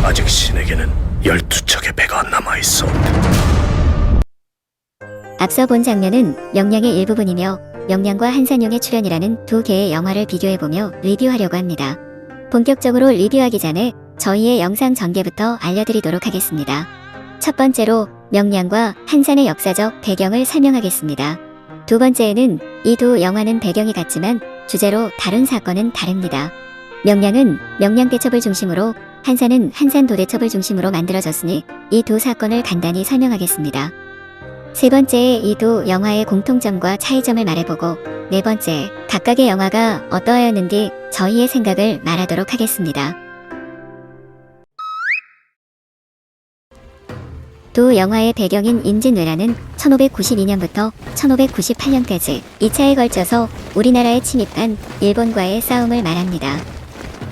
아직 신에게는 12척의 배가 남아있어. 앞서 본 장면은 명량의 일부분이며 명량과 한산용의 출연이라는 두 개의 영화를 비교해보며 리뷰하려고 합니다. 본격적으로 리뷰하기 전에 저희의 영상 전개부터 알려드리도록 하겠습니다. 첫 번째로 명량과 한산의 역사적 배경을 설명하겠습니다. 두 번째에는 이 두 영화는 배경이 같지만 주제로 다룬 사건은 다릅니다. 명량은 명량대첩을 중심으로, 한산은 한산도대첩을 중심으로 만들어졌으니 이 두 사건을 간단히 설명하겠습니다. 세 번째에 이 두 영화의 공통점과 차이점을 말해보고, 네 번째, 각각의 영화가 어떠하였는지 저희의 생각을 말하도록 하겠습니다. 두 영화의 배경인 임진왜란은 1592년부터 1598년까지 2차에 걸쳐서 우리나라에 침입한 일본과의 싸움을 말합니다.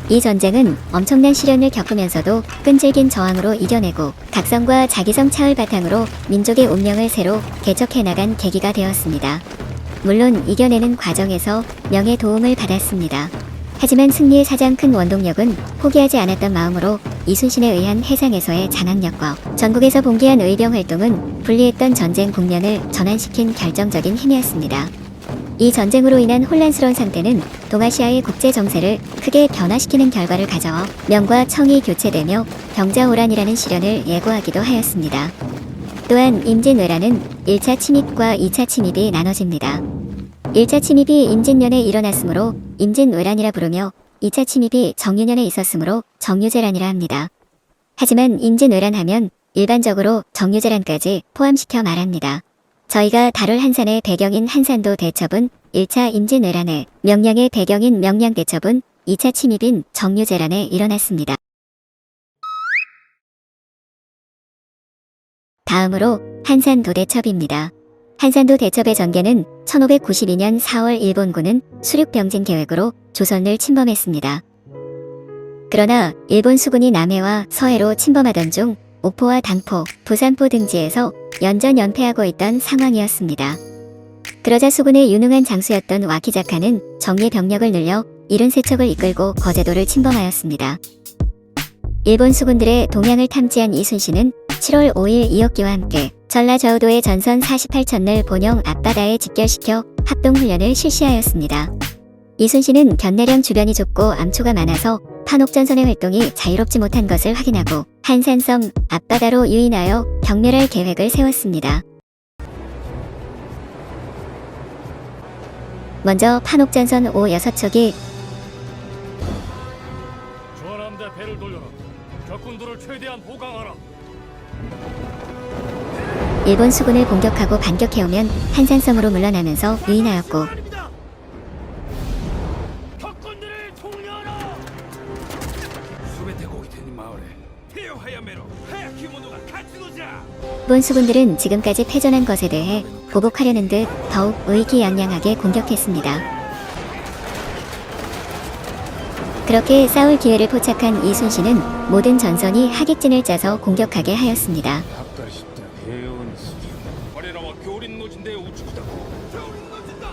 이 전쟁은 엄청난 시련을 겪으면서도 끈질긴 저항으로 이겨내고 각성과 자기성 차을 바탕으로 민족의 운명을 새로 개척해 나간 계기가 되었습니다. 물론 이겨내는 과정에서 명의 도움을 받았습니다. 하지만 승리의 가장 큰 원동력은 포기하지 않았던 마음으로 이순신에 의한 해상에서의 장악력과 전국에서 봉기한 의병 활동은 불리했던 전쟁 국면을 전환시킨 결정적인 힘이었습니다. 이 전쟁으로 인한 혼란스러운 상태는 동아시아의 국제 정세를 크게 변화시키는 결과를 가져와 명과 청이 교체되며 병자호란이라는 시련을 예고하기도 하였습니다. 또한 임진왜란은 1차 침입과 2차 침입이 나눠집니다. 1차 침입이 임진년에 일어났으므로 임진왜란이라 부르며 2차 침입이 정유년에 있었으므로 정유재란이라 합니다. 하지만 임진왜란 하면 일반적으로 정유재란까지 포함시켜 말합니다. 저희가 다룰 한산의 배경인 한산도 대첩은 1차 임진왜란에, 명량의 배경인 명량대첩은 2차 침입인 정유재란에 일어났습니다. 다음으로 한산도대첩입니다. 한산도대첩의 전개는 1592년 4월 일본군은 수륙병진 계획으로 조선을 침범했습니다. 그러나 일본 수군이 남해와 서해로 침범하던 중 옥포와 당포, 부산포 등지에서 연전연패하고 있던 상황이었습니다. 그러자 수군의 유능한 장수였던 와키자카는 정예 병력을 늘려 73척을 이끌고 거제도를 침범하였습니다. 일본 수군들의 동향을 탐지한 이순신은 7월 5일 이역기와 함께 전라저우도의 전선 48천를 본영 앞바다에 집결시켜 합동훈련을 실시하였습니다. 이순신은 견내령 주변이 좁고 암초가 많아서 판옥전선의 활동이 자유롭지 못한 것을 확인하고 한산섬 앞바다로 유인하여 경멸할 계획을 세웠습니다. 먼저 판옥전선 5-6척이 전함대 배를 돌려라. 적군들을 최대한 보강하라. 일본 수군을 공격하고 반격해오면 한산섬으로 물러나면서 유인하였고, 적군들을 통렬하라. 수베테고기 되는 마을에 태요하야메로 하야키모노가 같이 노자. 일본 수군들은 지금까지 패전한 것에 대해 보복하려는 듯 더욱 의기양양하게 공격했습니다. 그렇게 싸울 기회를 포착한 이순신은 모든 전선이 하객진을 짜서 공격하게 하였습니다.我らは 교린 노진대 우측이다. 교린 노진다.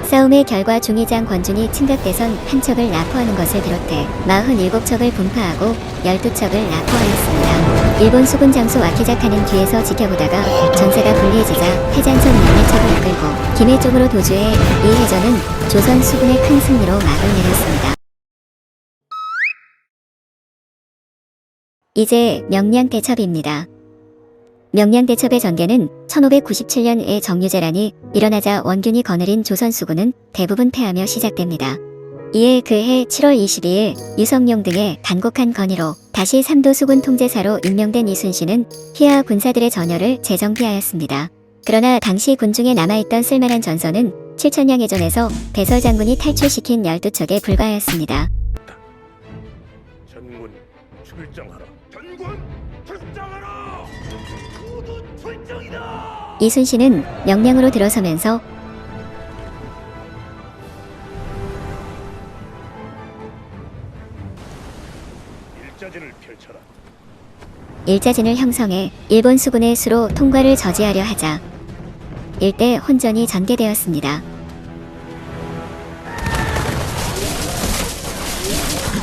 싸움의 결과 중위장 권준이 침각대선 한 척을 납포하는 것을 비롯해 47척을 분파하고 12척을 납포하였습니다. 일본 수군 장수 와키자카는 뒤에서 지켜보다가 전세가 불리해지자 해잔선 4척을 이끌고 김해 쪽으로 도주해 이 해전은 조선 수군의 큰 승리로 막을 내렸습니다. 이제 명량대첩입니다. 명량대첩의 전개는 1597년에 정유재란이 일어나자 원균이 거느린 조선수군은 대부분 패하며 시작됩니다. 이에 그해 7월 22일 유성룡 등의 간곡한 건의로 다시 삼도수군 통제사로 임명된 이순신은 휘하 군사들의 전열을 재정비하였습니다. 그러나 당시 군중에 남아있던 쓸만한 전선은 7천량 해전에서 배설장군이 탈출시킨 12척에 불과하였습니다. 전군 출정하라. 전군 출정하라. 모두 출정. 이순신은 명량으로 들어서면서 일자진을 펼쳐라. 일자진을 형성해 일본 수군의 수로 통과를 저지하려 하자 일대 혼전이 전개되었습니다.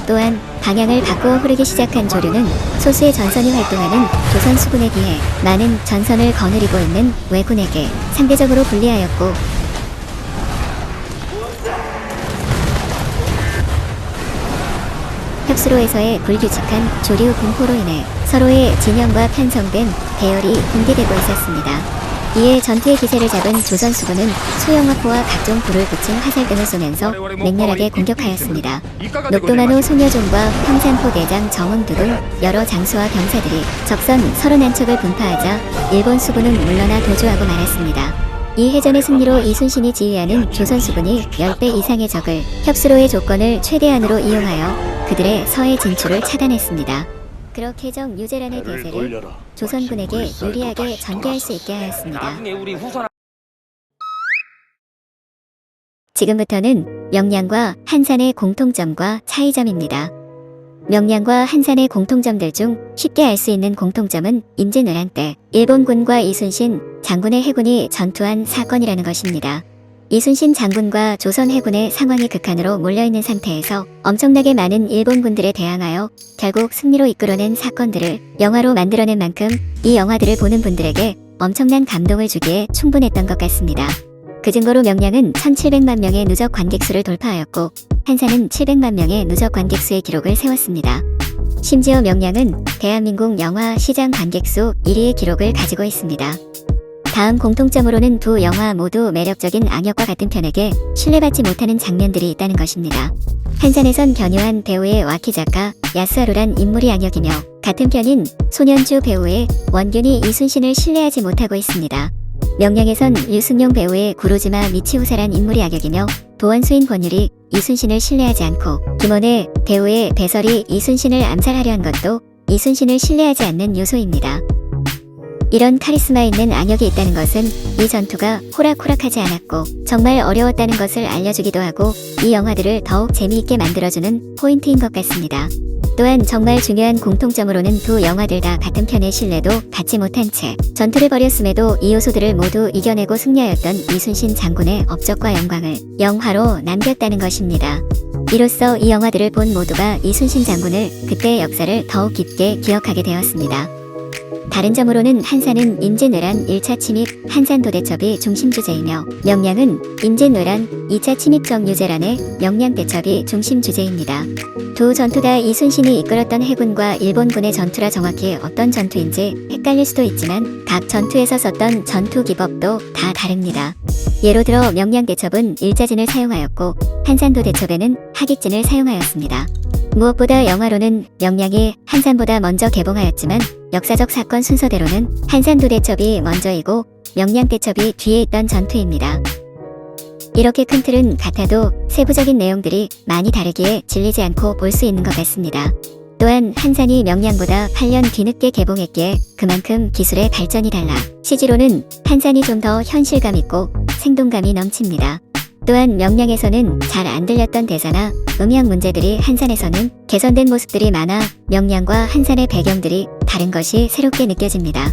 또한 방향을 바꾸어 흐르기 시작한 조류는 소수의 전선이 활동하는 조선 수군에 비해 많은 전선을 거느리고 있는 왜군에게 상대적으로 불리하였고 협수로에서의 불규칙한 조류 분포로 인해 서로의 진영과 편성된 대열이 붕괴되고 있었습니다. 이에 전투의 기세를 잡은 조선 수군은 소형화포와 각종 불을 붙인 화살 등을 쏘면서 맹렬하게 공격하였습니다. 녹도만호 소녀종과 황산포 대장 정응두 등 여러 장수와 병사들이 적선 31척을 분파하자 일본 수군은 물러나 도주하고 말았습니다. 이 해전의 승리로 이순신이 지휘하는 조선 수군이 10배 이상의 적을 협수로의 조건을 최대한으로 이용하여 그들의 서해 진출을 차단했습니다. 그렇게 정 유재란의 배를 대세를 돌려라. 조선군에게 마침 유리하게 불살도 전개할 수 다시 있게 하였습니다. 나중에 우리 후손 지금부터는 명량과 한산의 공통점과 차이점입니다. 명량과 한산의 공통점들 중 쉽게 알 수 있는 공통점은 임진왜란 때 일본군과 이순신 장군의 해군이 전투한 사건이라는 것입니다. 이순신 장군과 조선 해군의 상황이 극한으로 몰려있는 상태에서 엄청나게 많은 일본군들에 대항하여 결국 승리로 이끌어낸 사건들을 영화로 만들어낸 만큼 이 영화들을 보는 분들에게 엄청난 감동을 주기에 충분했던 것 같습니다. 그 증거로 명량은 1700만 명의 누적 관객수를 돌파하였고 한산은 700만 명의 누적 관객수의 기록을 세웠습니다. 심지어 명량은 대한민국 영화 시장 관객수 1위의 기록을 가지고 있습니다. 다음 공통점으로는 두 영화 모두 매력적인 악역과 같은 편에게 신뢰받지 못하는 장면들이 있다는 것입니다. 한산에선 견요한 배우의 와키자카 야스하루란 인물이 악역이며 같은 편인 소년주 배우의 원균이 이순신을 신뢰하지 못하고 있습니다. 명량에선 류승용 배우의 구로지마 미치우사란 인물이 악역이며 도원수인 권율이 이순신을 신뢰하지 않고 김원혜 배우의 배설이 이순신을 암살하려 한 것도 이순신을 신뢰하지 않는 요소입니다. 이런 카리스마 있는 악역이 있다는 것은 이 전투가 호락호락하지 않았고 정말 어려웠다는 것을 알려주기도 하고 이 영화들을 더욱 재미있게 만들어주는 포인트인 것 같습니다. 또한 정말 중요한 공통점으로는 두 영화들 다 같은 편의 신뢰도 갖지 못한 채 전투를 벌였음에도 이 요소들을 모두 이겨내고 승리하였던 이순신 장군의 업적과 영광을 영화로 남겼다는 것입니다. 이로써 이 영화들을 본 모두가 이순신 장군을 그때의 역사를 더욱 깊게 기억하게 되었습니다. 다른 점으로는 한산은 임진왜란 1차 침입 한산도대첩이 중심 주제이며 명량은 임진왜란 2차 침입 정유재란의 명량대첩이 중심 주제입니다. 두 전투 다 이순신이 이끌었던 해군과 일본군의 전투라 정확히 어떤 전투인지 헷갈릴 수도 있지만 각 전투에서 썼던 전투 기법도 다 다릅니다. 예로 들어 명량대첩은 일자진을 사용하였고 한산도대첩에는 하객진을 사용하였습니다. 무엇보다 영화로는 명량이 한산보다 먼저 개봉하였지만 역사적 사건 순서대로는 한산도대첩이 먼저이고 명량대첩이 뒤에 있던 전투입니다. 이렇게 큰 틀은 같아도 세부적인 내용들이 많이 다르기에 질리지 않고 볼 수 있는 것 같습니다. 또한 한산이 명량보다 8년 뒤늦게 개봉했기에 그만큼 기술의 발전이 달라 CG로는 한산이 좀 더 현실감 있고 생동감이 넘칩니다. 또한 명량에서는 잘 안 들렸던 대사나 음향 문제들이 한산에서는 개선된 모습들이 많아 명량과 한산의 배경들이 다른 것이 새롭게 느껴집니다.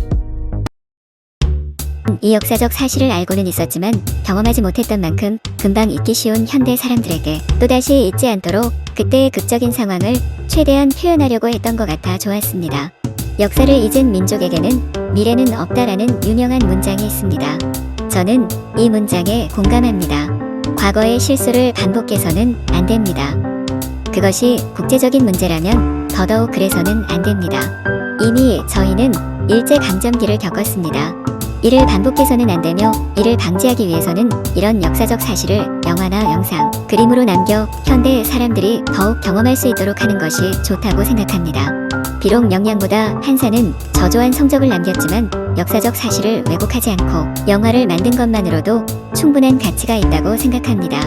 이 역사적 사실을 알고는 있었지만 경험하지 못했던 만큼 금방 잊기 쉬운 현대 사람들에게 또다시 잊지 않도록 그때의 극적인 상황을 최대한 표현하려고 했던 것 같아 좋았습니다. 역사를 잊은 민족에게는 미래는 없다라는 유명한 문장이 있습니다. 저는 이 문장에 공감합니다. 과거의 실수를 반복해서는 안 됩니다. 그것이 국제적인 문제라면 더더욱 그래서는 안 됩니다. 이미 저희는 일제강점기를 겪었습니다. 이를 반복해서는 안 되며 이를 방지하기 위해서는 이런 역사적 사실을 영화나 영상, 그림으로 남겨 현대 사람들이 더욱 경험할 수 있도록 하는 것이 좋다고 생각합니다. 비록 명량보다 한산은 저조한 성적을 남겼지만 역사적 사실을 왜곡하지 않고 영화를 만든 것만으로도 충분한 가치가 있다고 생각합니다.